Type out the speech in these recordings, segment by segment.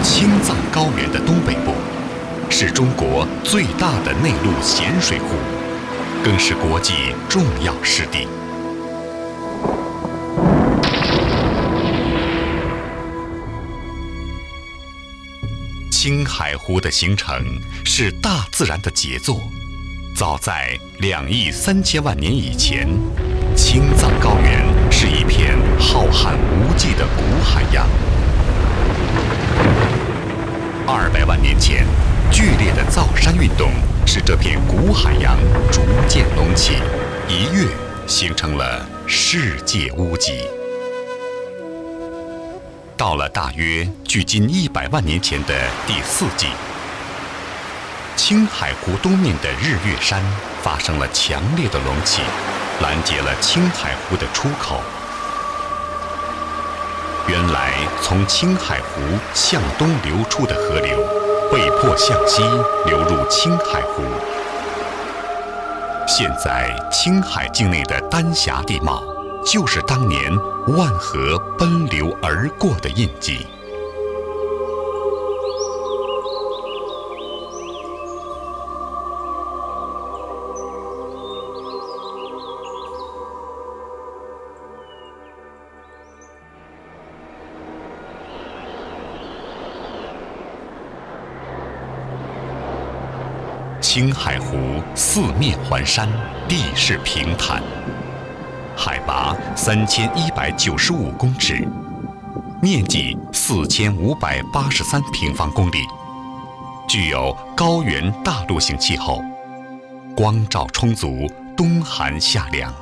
青藏高原的东北部，是中国最大的内陆咸水湖，更是国际重要湿地。青海湖的形成是大自然的杰作。早在2亿3千万年以前，青藏高原是一片浩瀚无际的古海洋。200万年前，剧烈的造山运动使这片古海洋逐渐隆起，一跃形成了世界屋脊。到了大约距今100万年前的第4纪，青海湖东面的日月山发生了强烈的隆起，拦截了青海湖的出口。原来从青海湖向东流出的河流，被迫向西流入青海湖。现在青海境内的丹霞地貌，就是当年万河奔流而过的印记。青海湖四面环山，地势平坦，海拔3195公尺，面积4583平方公里，具有高原大陆性气候，光照充足，冬寒夏凉。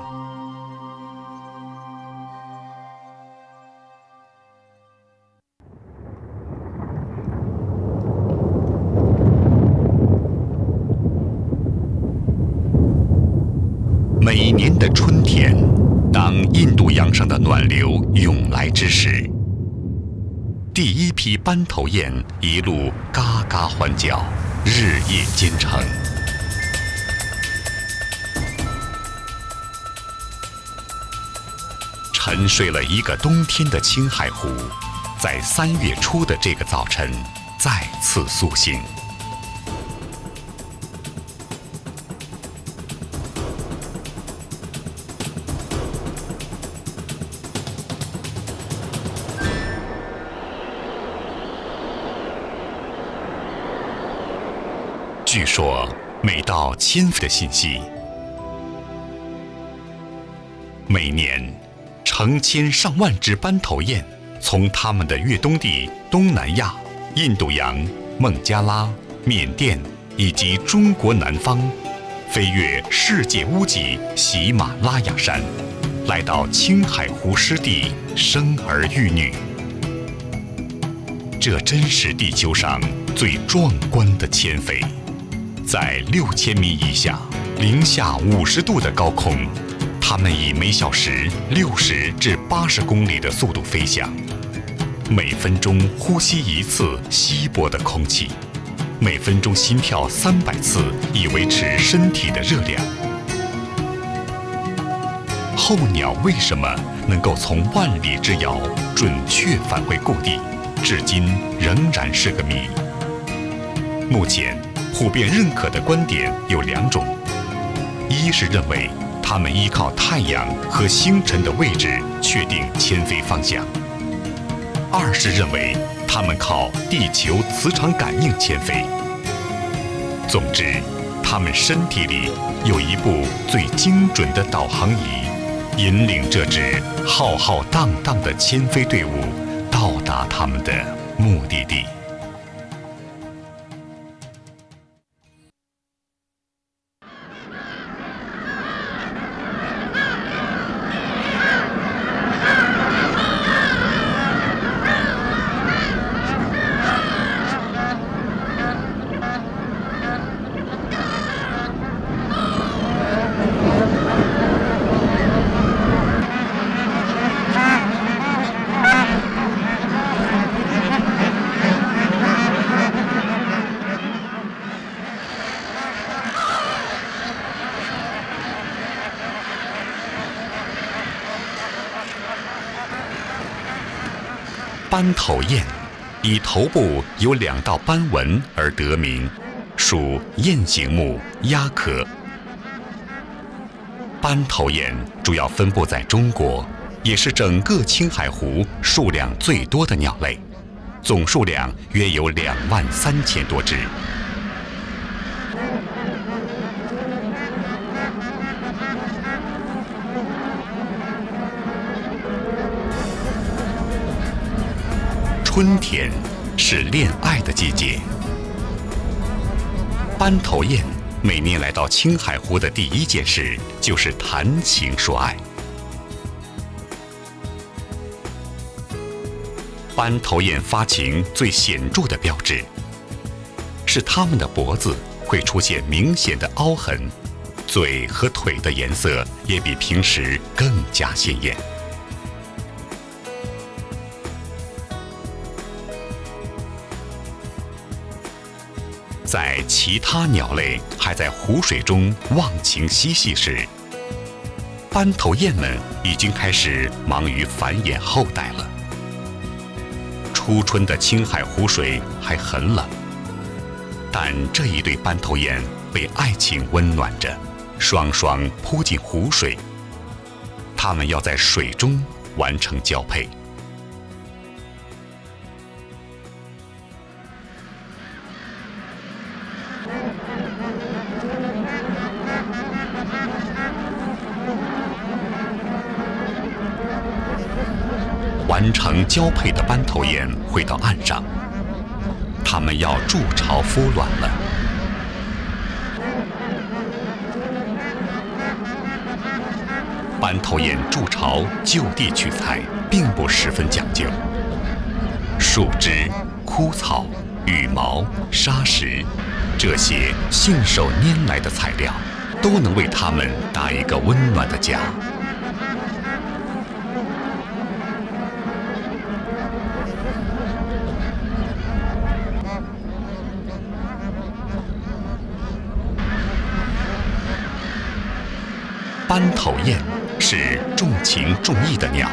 每年的春天，当印度洋上的暖流涌来之时，第一批斑头雁一路嘎嘎欢叫，日夜兼程。沉睡了一个冬天的青海湖，在3月初的这个早晨再次苏醒。据说，每到迁飞的信息，每年成千上万只斑头雁从它们的越冬地东南亚、印度洋、孟加拉、缅甸以及中国南方，飞越世界屋脊喜马拉雅山，来到青海湖湿地生儿育女。这真是地球上最壮观的迁飞。在6000米以下，零下50度的高空，它们以每小时60至80公里的速度飞翔，每分钟呼吸1次稀薄的空气，每分钟心跳300次，以维持身体的热量。候鸟为什么能够从万里之遥准确返回故地，至今仍然是个谜。目前普遍认可的观点有2种：一是认为它们依靠太阳和星辰的位置确定迁飞方向；二是认为它们靠地球磁场感应迁飞。总之，它们身体里有一部最精准的导航仪，引领这支浩浩荡荡的迁飞队伍到达他们的目的地。斑头雁以头部有2道斑纹而得名，属雁形目鸦科。斑头雁主要分布在中国，也是整个青海湖数量最多的鸟类，总数量约有23000多只。春天是恋爱的季节，斑头雁每年来到青海湖的第一件事就是谈情说爱。斑头雁发情最显著的标志是它们的脖子会出现明显的凹痕，嘴和腿的颜色也比平时更加鲜艳。在其他鸟类还在湖水中忘情嬉戏时，斑头雁们已经开始忙于繁衍后代了。初春的青海湖水还很冷，但这一对斑头雁被爱情温暖着，双双扑进湖水。它们要在水中完成交配。完成交配的斑头雁回到岸上，它们要筑巢孵卵了。斑头雁筑巢就地取材，并不十分讲究。树枝、枯草、羽毛、沙石，这些信手拈来的材料，都能为它们搭一个温暖的家。斑头雁是重情重义的鸟，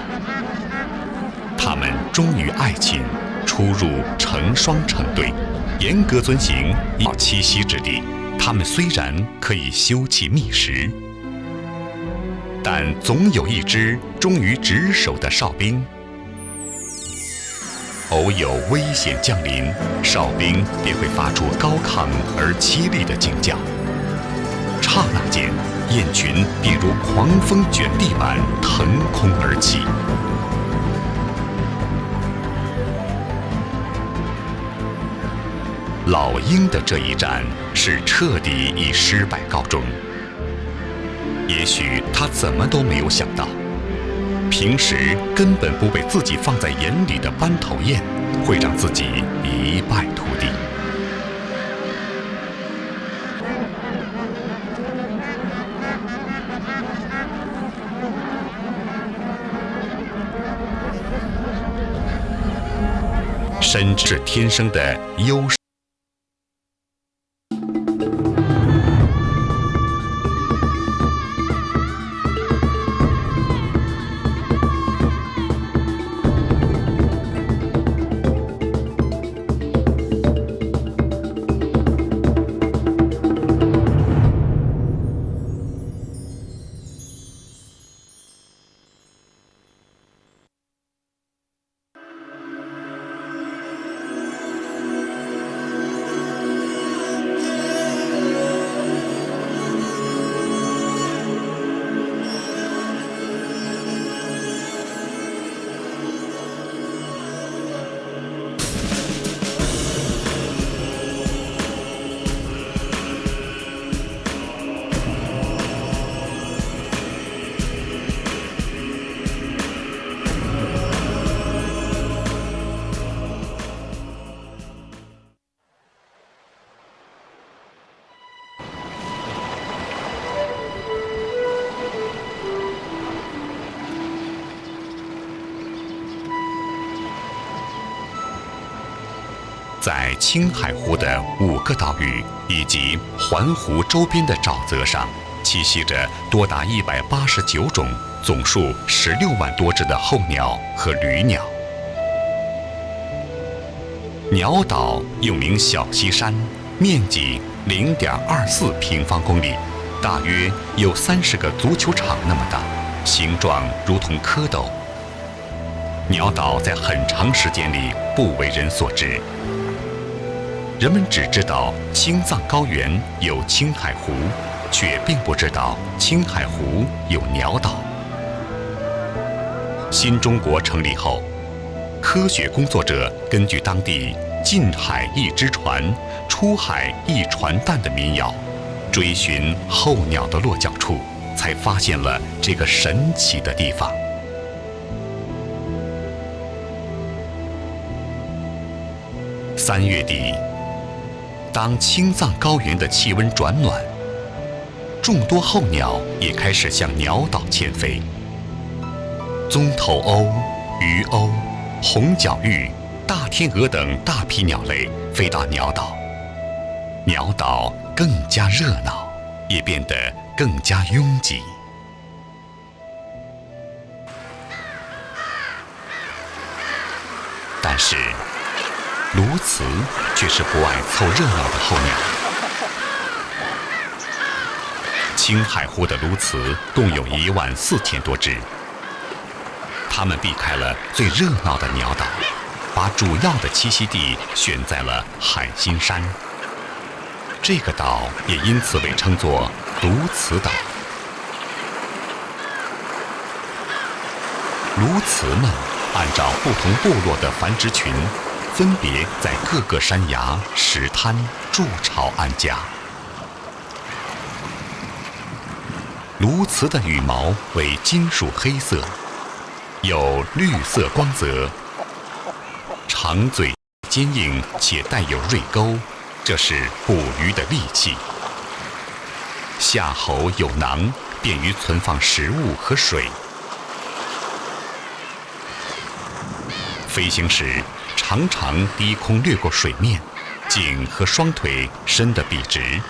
它们忠于爱情，出入成双成对，严格遵行要栖息之地。它们虽然可以休憩觅食，但总有一支忠于职守的哨兵。偶有危险降临，哨兵便会发出高亢而凄厉的惊叫。刹那间，雁群便如狂风卷地般腾空而起。老鹰的这一战是彻底以失败告终。也许他怎么都没有想到，平时根本不被自己放在眼里的斑头雁，会让自己一败涂地。深知天生的优势。在青海湖的5个岛屿以及环湖周边的沼泽上，栖息着多达189种、总数16万多只的候鸟和旅鸟。鸟岛又名小西山，面积0.24平方公里，大约有30个足球场那么大，形状如同蝌蚪。鸟岛在很长时间里不为人所知，人们只知道青藏高原有青海湖，却并不知道青海湖有鸟岛。新中国成立后，科学工作者根据当地进海一只船，出海一船弹的民谣，追寻候鸟的落脚处，才发现了这个神奇的地方。3月底，当青藏高原的气温转暖，众多候鸟也开始向鸟岛迁飞。棕头鸥、鱼鸥、红脚鹬、大天鹅等大批鸟类飞到鸟岛，鸟岛更加热闹，也变得更加拥挤。但是，鸬鹚却是不爱凑热闹的候鸟。青海湖的鸬鹚共有14000多只。它们避开了最热闹的鸟岛，把主要的栖息地选在了海心山。这个岛也因此被称作鸬鹚岛。鸬鹚们按照不同部落的繁殖群，分别在各个山崖、石滩筑巢安家。鸬鹚的羽毛为金属黑色，有绿色光泽，长嘴坚硬且带有锐钩，这是捕鱼的利器。下颌有囊，便于存放食物和水。飞行时常常低空掠过水面，颈和双腿伸得笔直。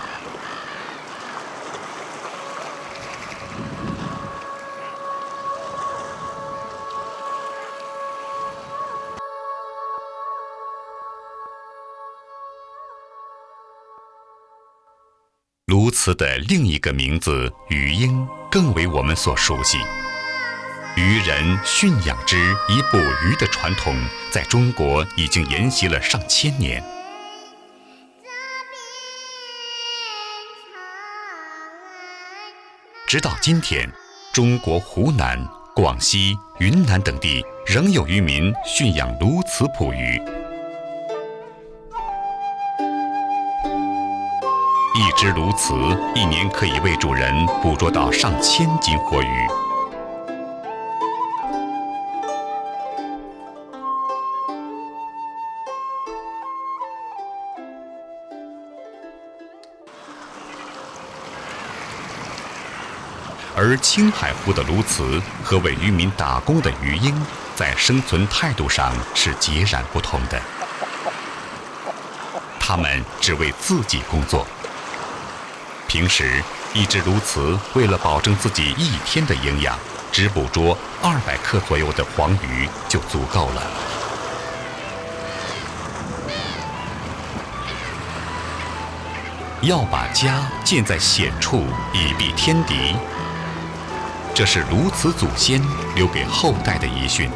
鸬鹚的另一个名字鱼鹰更为我们所熟悉。渔人驯养之以捕鱼的传统，在中国已经沿袭了上千年。直到今天，中国湖南、广西、云南等地仍有渔民驯养鸬鹚捕鱼。一只鸬鹚一年可以为主人捕捉到上千斤活鱼。而青海湖的鸬鹚和为渔民打工的鱼鹰，在生存态度上是截然不同的。它们只为自己工作。平时，一只鸬鹚为了保证自己一天的营养，只捕捉200克左右的黄鱼就足够了。要把家建在险处，以避天敌。这是鸬鹚祖先留给后代的遗训。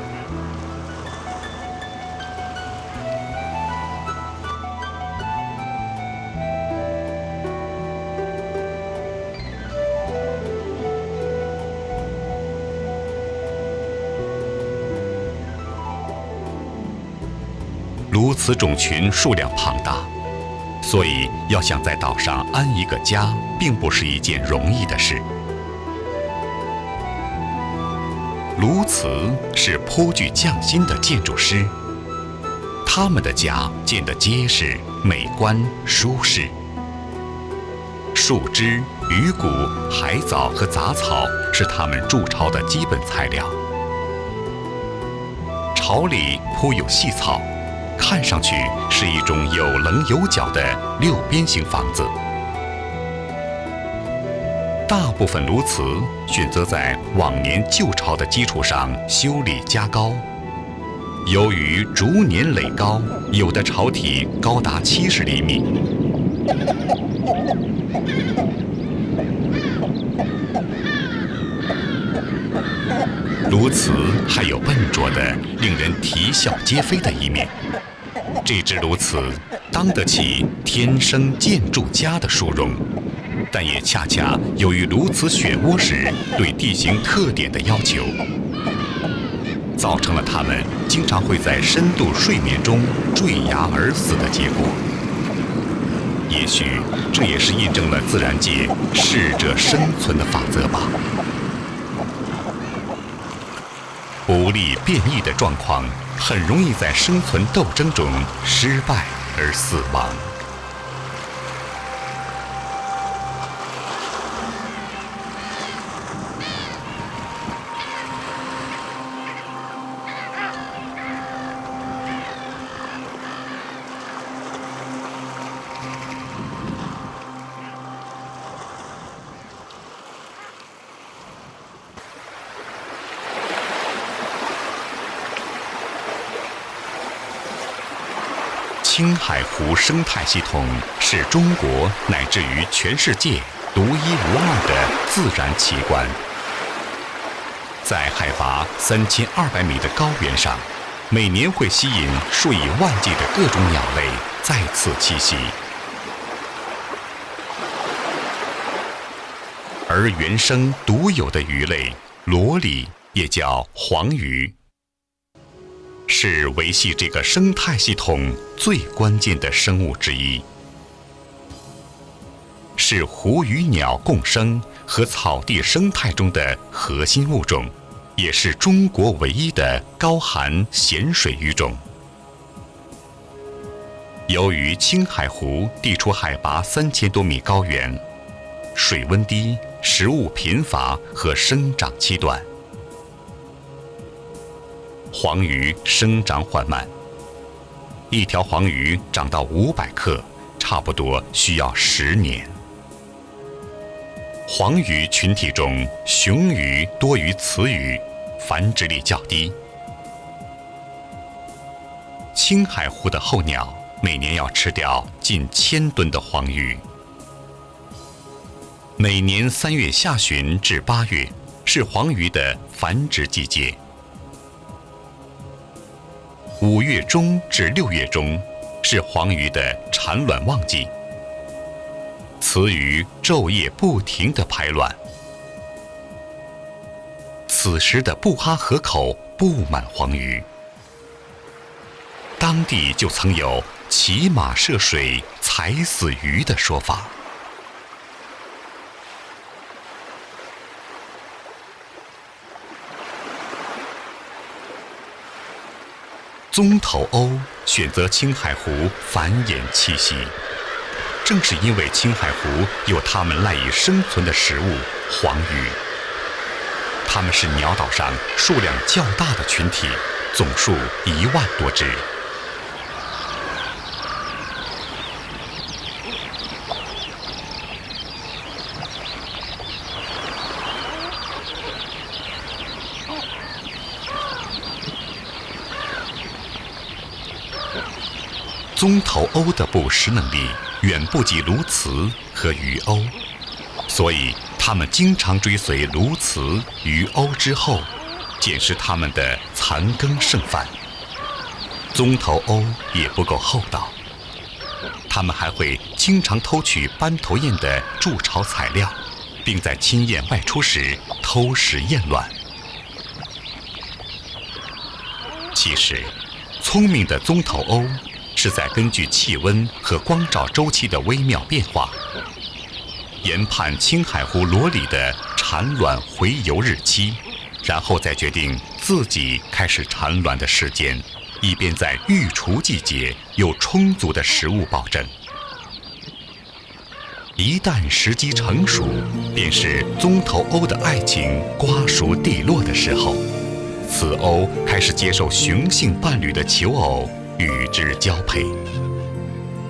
鸬鹚种群数量庞大，所以要想在岛上安一个家，并不是一件容易的事。鸬鹚是颇具匠心的建筑师，他们的家建得结实、美观、舒适。树枝、鱼骨、海藻和杂草是他们筑巢的基本材料。巢里铺有细草，看上去是一种有棱有角的6边形房子。大部分鸬鹚选择在往年旧巢的基础上修理加高，由于逐年垒高，有的巢体高达70厘米。鸬鹚还有笨拙的、令人啼笑皆非的一面。这只鸬鹚当得起“天生建筑家”的殊荣，但也恰恰由于鸬鹚选窝时对地形特点的要求，造成了它们经常会在深度睡眠中坠崖而死的结果。也许这也是印证了自然界适者生存的法则吧。不利变异的状况很容易在生存斗争中失败而死亡。青海湖生态系统是中国乃至于全世界独一无二的自然奇观。在海拔3200米的高原上，每年会吸引数以万计的各种鸟类再次栖息。而原生独有的鱼类裸鲤，也叫黄鱼，是维系这个生态系统最关键的生物之一，是湖与鸟共生和草地生态中的核心物种，也是中国唯一的高含咸水鱼种。由于青海湖地处海拔3000多米高原，水温低，食物贫乏和生长期短，黄鱼生长缓慢，一条黄鱼长到500克，差不多需要10年。黄鱼群体中，雄鱼多于雌鱼，繁殖力较低。青海湖的候鸟每年要吃掉近1000吨的黄鱼。每年3月下旬至8月是黄鱼的繁殖季节。5月中至6月中是黄鱼的产卵旺季，雌鱼昼夜不停地排卵。此时的布哈河口布满黄鱼，当地就曾有骑马涉水踩死鱼的说法。棕头鸥选择青海湖繁衍栖息，正是因为青海湖有它们赖以生存的食物黄鱼。它们是鸟岛上数量较大的群体，总数1万多只。棕头鸥的捕食能力远不及鸬鹚和鱼鸥，所以它们经常追随鸬鹚、鱼鸥之后，捡食它们的残羹剩饭。棕头鸥也不够厚道，它们还会经常偷取斑头雁的筑巢材料，并在亲雁外出时偷食雁卵。其实，聪明的棕头鸥是在根据气温和光照周期的微妙变化，研判青海湖裸鲤的产卵回游日期，然后再决定自己开始产卵的时间，以便在育雏季节有充足的食物保证。一旦时机成熟，便是棕头鸥的爱情瓜熟蒂落的时候，此鸥开始接受雄性伴侣的求偶，与之交配。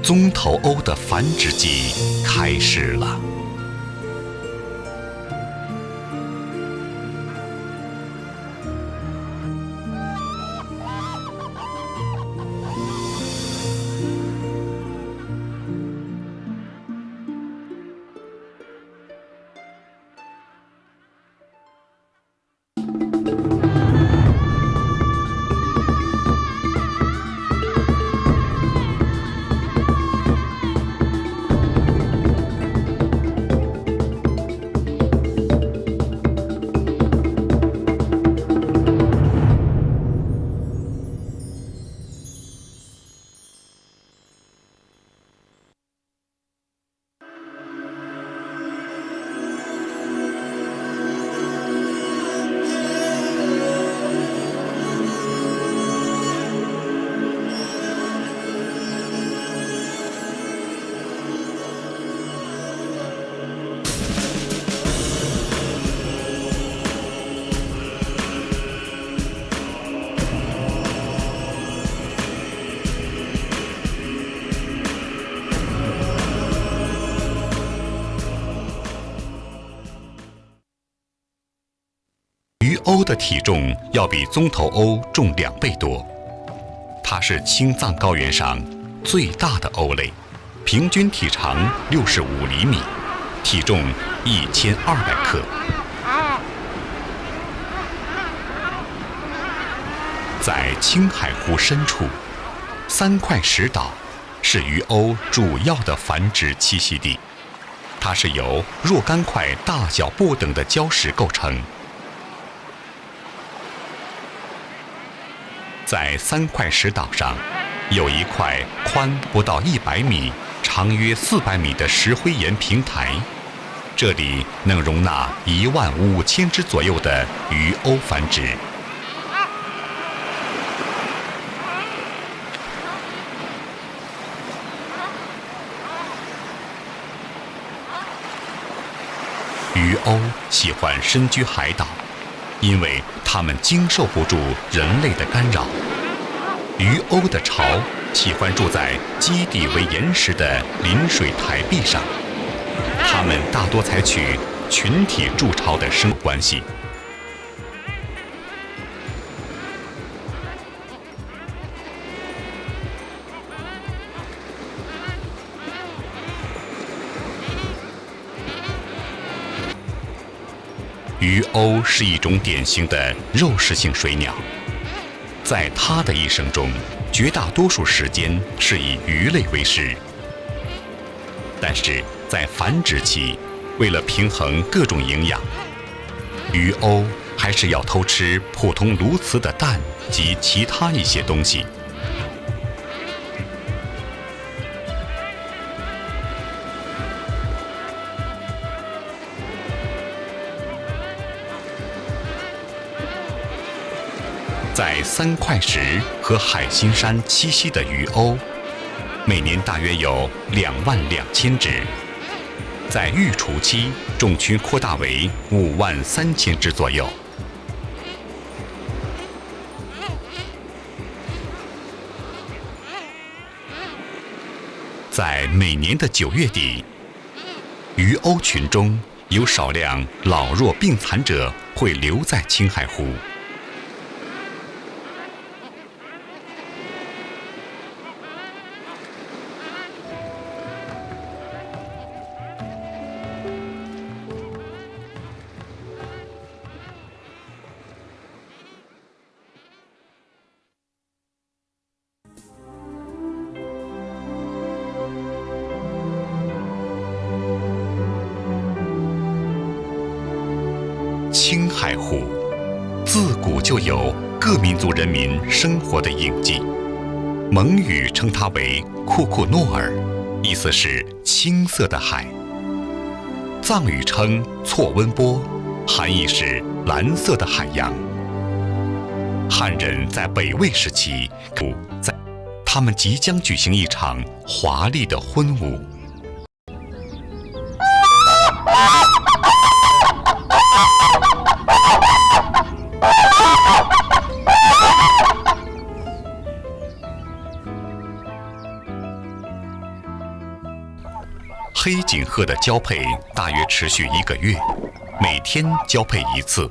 棕头鸥的繁殖季开始了。鱼鸥的体重要比棕头鸥重2倍多，它是青藏高原上最大的鸥类，平均体长65厘米，体重1200克。在青海湖深处，3块石岛是鱼鸥主要的繁殖栖息地，它是由若干块大小不等的礁石构成。在3块石岛上，有一块宽不到100米、长约400米的石灰岩平台，这里能容纳15000只左右的鱼鸥繁殖。鱼鸥喜欢深居海岛，因为它们经受不住人类的干扰。鱼鸥的巢喜欢住在基底为岩石的临水台壁上，它们大多采取群体筑巢的生活关系。鱼鸥是一种典型的肉食性水鸟，在它的一生中，绝大多数时间是以鱼类为食。但是在繁殖期，为了平衡各种营养，鱼鸥还是要偷吃普通鸬鹚的蛋及其他一些东西。在3块石和海心山栖息的鱼鸥，每年大约有22000只，在育雏期种群扩大为53000只左右。在每年的9月底，鱼鸥群中有少量老弱病残者会留在青海湖。青海湖自古就有各民族人民生活的印记，蒙语称它为库库诺尔，意思是青色的海；藏语称措温波，含义是蓝色的海洋。汉人在北魏时期，他们即将举行一场华丽的婚舞。黑颈鹤的交配大约持续1个月，每天交配1次，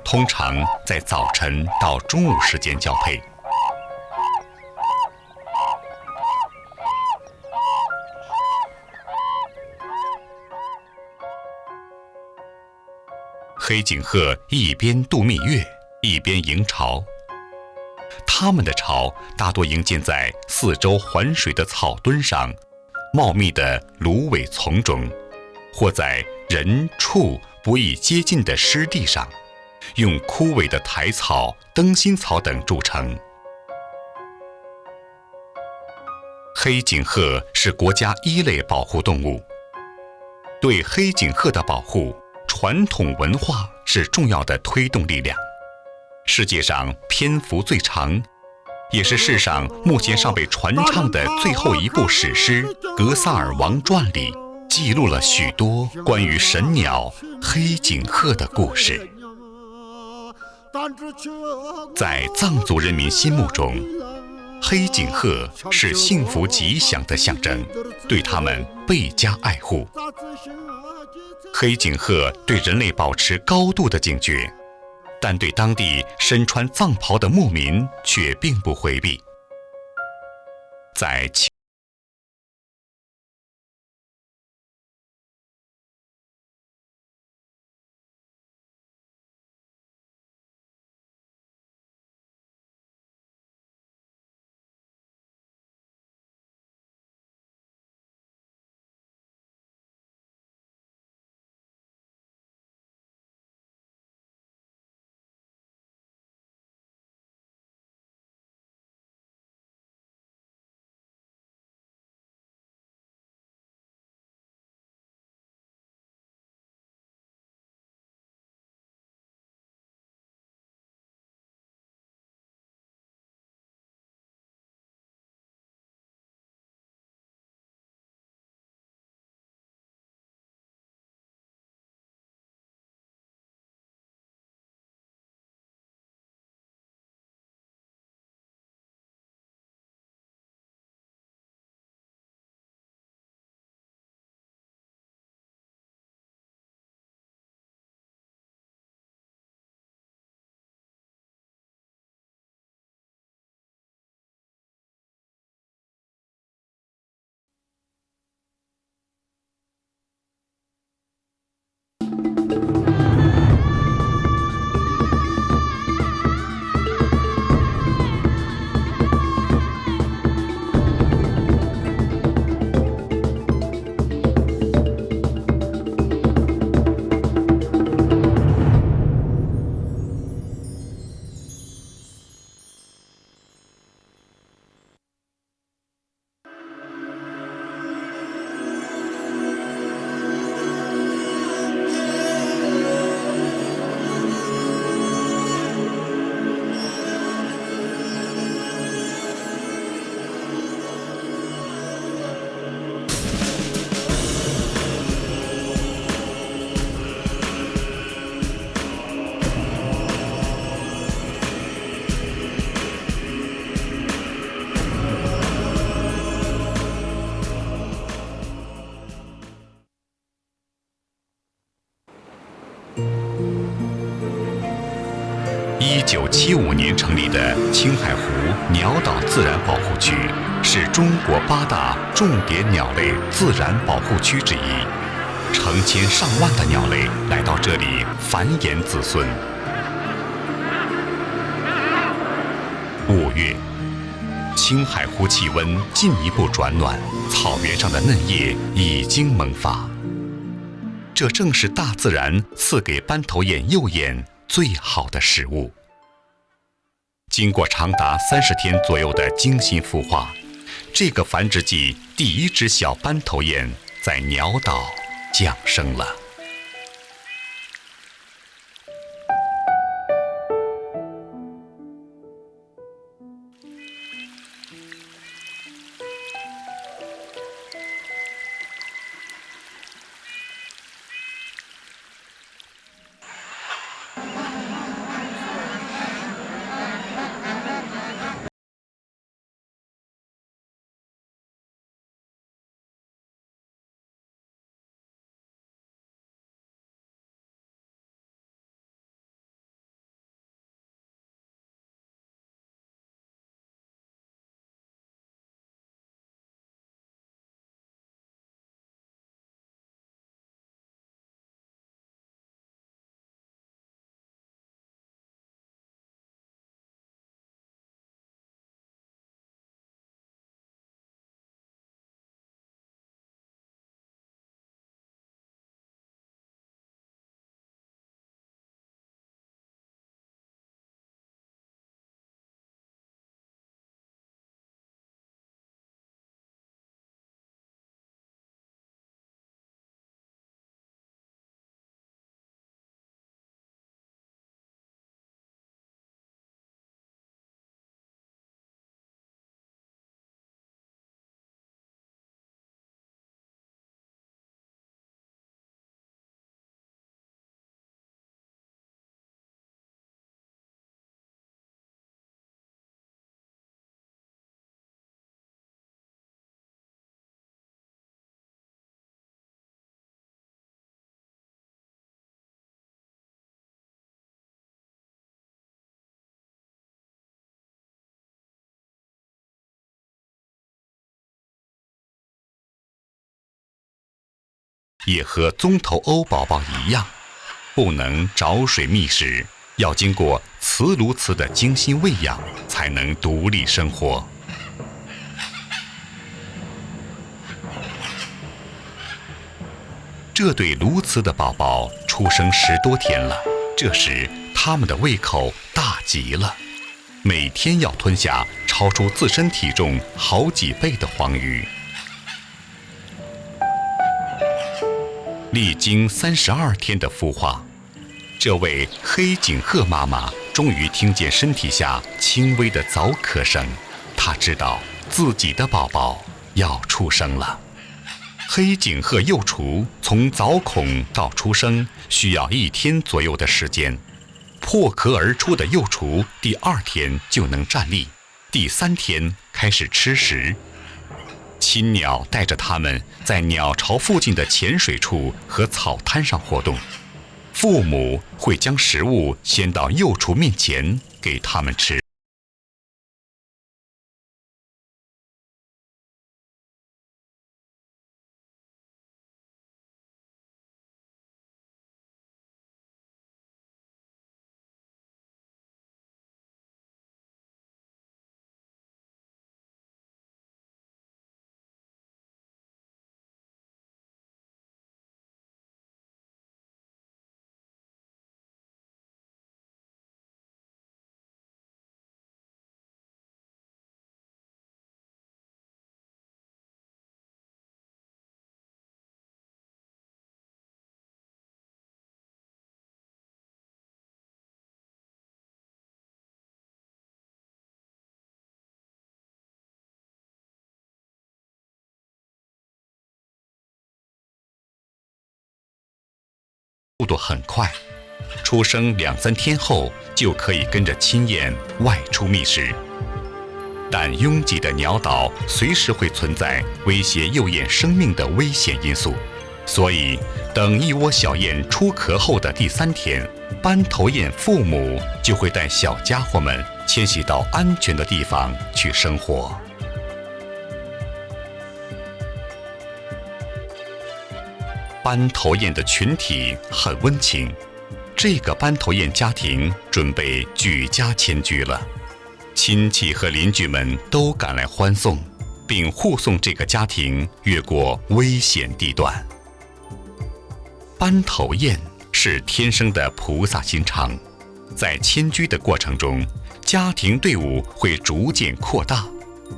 通常在早晨到中午时间交配。黑颈鹤一边度蜜月，一边营巢。它们的巢大多营建在四周环水的草墩上，茂密的芦苇丛中，或在人畜不易接近的湿地上，用枯萎的苔草、灯芯草等筑成。黑颈鹤是国家1类保护动物。对黑颈鹤的保护，传统文化是重要的推动力量。世界上篇幅最长，也是世上目前尚被传唱的最后一部史诗《格萨尔王传》里，记录了许多关于神鸟黑颈鹤的故事。在藏族人民心目中，黑颈鹤是幸福吉祥的象征，对它们倍加爱护。黑颈鹤对人类保持高度的警觉，但对当地身穿藏袍的牧民却并不回避。在1975年成立的青海湖鸟岛自然保护区，是中国8大重点鸟类自然保护区之一，成千上万的鸟类来到这里繁衍子孙。5月，青海湖气温进一步转暖，草原上的嫩叶已经萌发。这正是大自然赐给斑头雁幼雁最好的食物。经过长达30天左右的精心孵化，这个繁殖季第1只小斑头雁在鸟岛降生了。也和棕头鸥宝宝一样，不能找水觅食，要经过雌鸬鹚的精心喂养，才能独立生活。这对鸬鹚的宝宝出生10多天了，这时它们的胃口大极了，每天要吞下超出自身体重好几倍的黄鱼。历经32天的孵化，这位黑颈鹤妈妈终于听见身体下轻微的凿壳声，她知道自己的宝宝要出生了。黑颈鹤幼雏从凿孔到出生需要1天左右的时间，破壳而出的幼雏第2天就能站立，第3天开始吃食。亲鸟带着它们在鸟巢附近的浅水处和草滩上活动，父母会将食物先到幼雏面前给它们吃。速度很快，出生2、3天后就可以跟着亲雁外出觅食。但拥挤的鸟岛随时会存在威胁幼雁生命的危险因素，所以等一窝小雁出壳后的第3天，斑头雁父母就会带小家伙们迁徙到安全的地方去生活。斑头雁的群体很温情，这个斑头雁家庭准备举家迁居了，亲戚和邻居们都赶来欢送，并护送这个家庭越过危险地段。斑头雁是天生的菩萨心肠，在迁居的过程中，家庭队伍会逐渐扩大，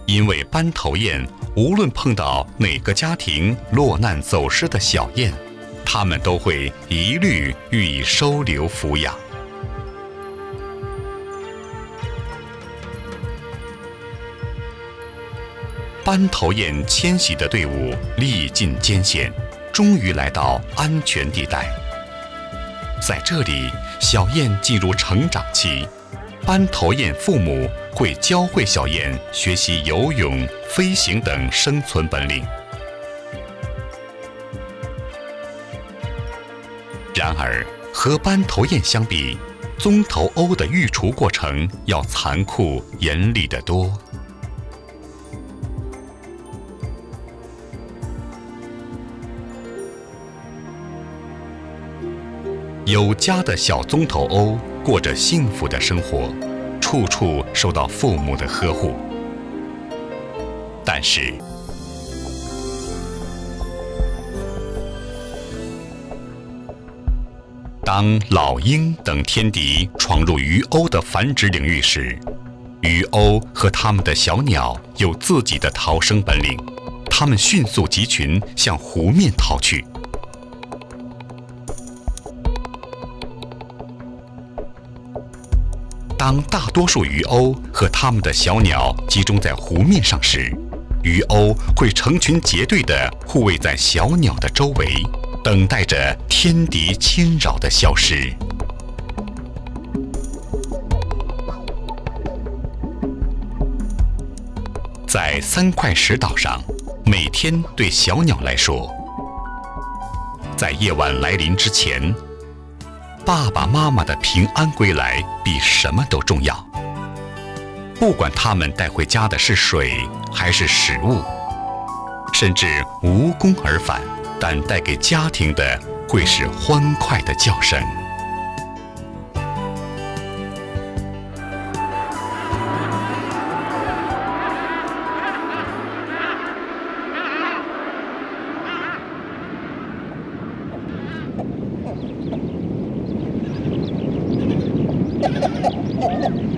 因为斑头雁无论碰到哪个家庭落难走失的小雁，它们都会一律予以收留抚养。斑头雁迁徙的队伍历尽艰险，终于来到安全地带。在这里，小雁进入成长期，斑头雁父母会教会小雁学习游泳、飞行等生存本领。然而，和斑头雁相比，棕头鸥的育雏过程要残酷严厉得多。有家的小棕头鸥过着幸福的生活，处处受到父母的呵护。但是，当老鹰等天敌闯入鱼鸥的繁殖领域时，鱼鸥和它们的小鸟有自己的逃生本领，它们迅速集群向湖面逃去。当大多数鱼鸥和它们的小鸟集中在湖面上时，鱼鸥会成群结队地护卫在小鸟的周围，等待着天敌侵扰的消失。在3块石岛上，每天对小鸟来说，在夜晚来临之前，爸爸妈妈的平安归来比什么都重要。不管他们带回家的是水还是食物，甚至无功而返，但带给家庭的会是欢快的叫声。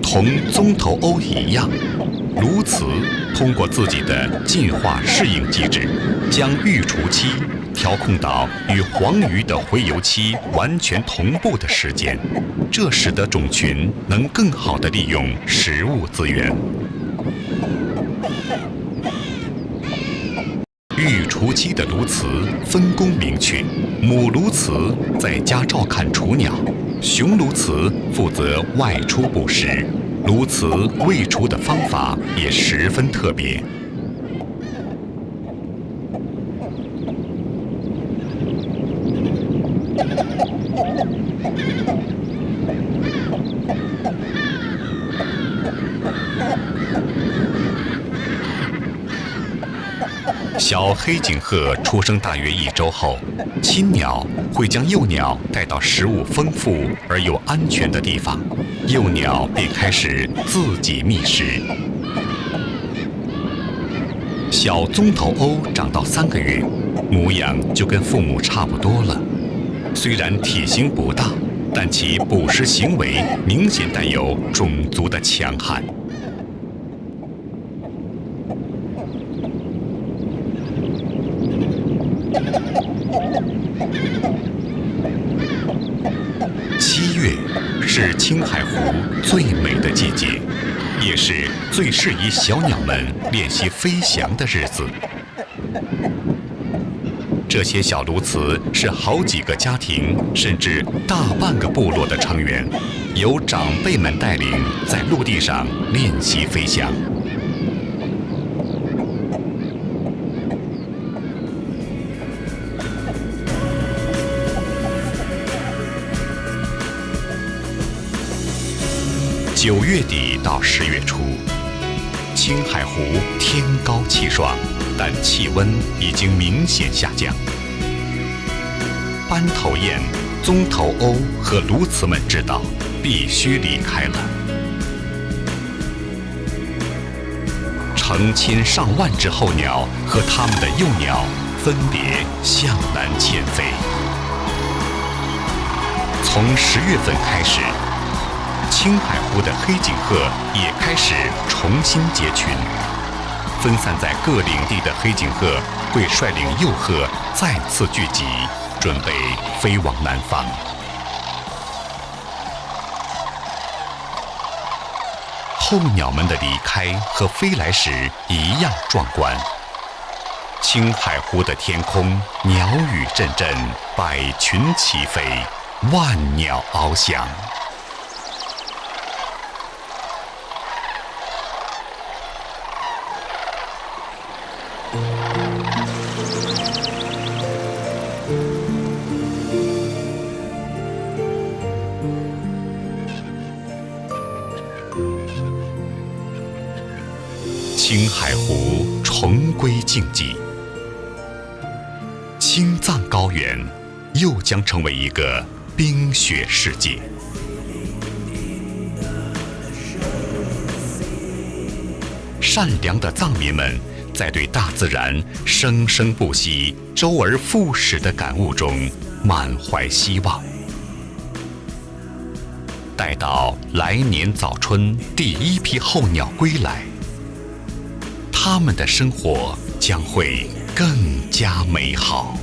同棕头鸥一样，鸬鹚通过自己的进化适应机制，将育雏期调控到与黄鱼的洄游期完全同步的时间，这使得种群能更好地利用食物资源。育雏期的鸬鹚分工明确，母鸬鹚在家照看雏鸟，雄鸬鹚负责外出捕食。鸬鹚喂雏的方法也十分特别。小黑颈鹤出生大约1周后，亲鸟会将幼鸟带到食物丰富而又安全的地方，幼鸟便开始自己觅食。小棕头鸥长到3个月，模样就跟父母差不多了。虽然体型不大，但其捕食行为明显带有种族的强悍。7月是青海湖最美的季节，也是最适宜小鸟们练习飞翔的日子。这些小鸬鹚是好几个家庭，甚至大半个部落的成员，由长辈们带领在陆地上练习飞翔。9月底到10月初，青海湖天高气爽，但气温已经明显下降。斑头雁、棕头鸥和鸬鹚们知道必须离开了。成千上万只候鸟和它们的幼鸟分别向南迁飞。从10月份开始，青海湖的黑颈鹤也开始重新结群，分散在各领地的黑颈鹤会率领幼鹤再次聚集，准备飞往南方。候鸟们的离开和飞来时一样壮观。青海湖的天空，鸟语阵阵，百群齐飞，万鸟翱翔。青海湖重归静寂，青藏高原又将成为一个冰雪世界。善良的藏民们在对大自然生生不息、周而复始的感悟中满怀希望。待到来年早春第1批候鸟归来，他们的生活将会更加美好。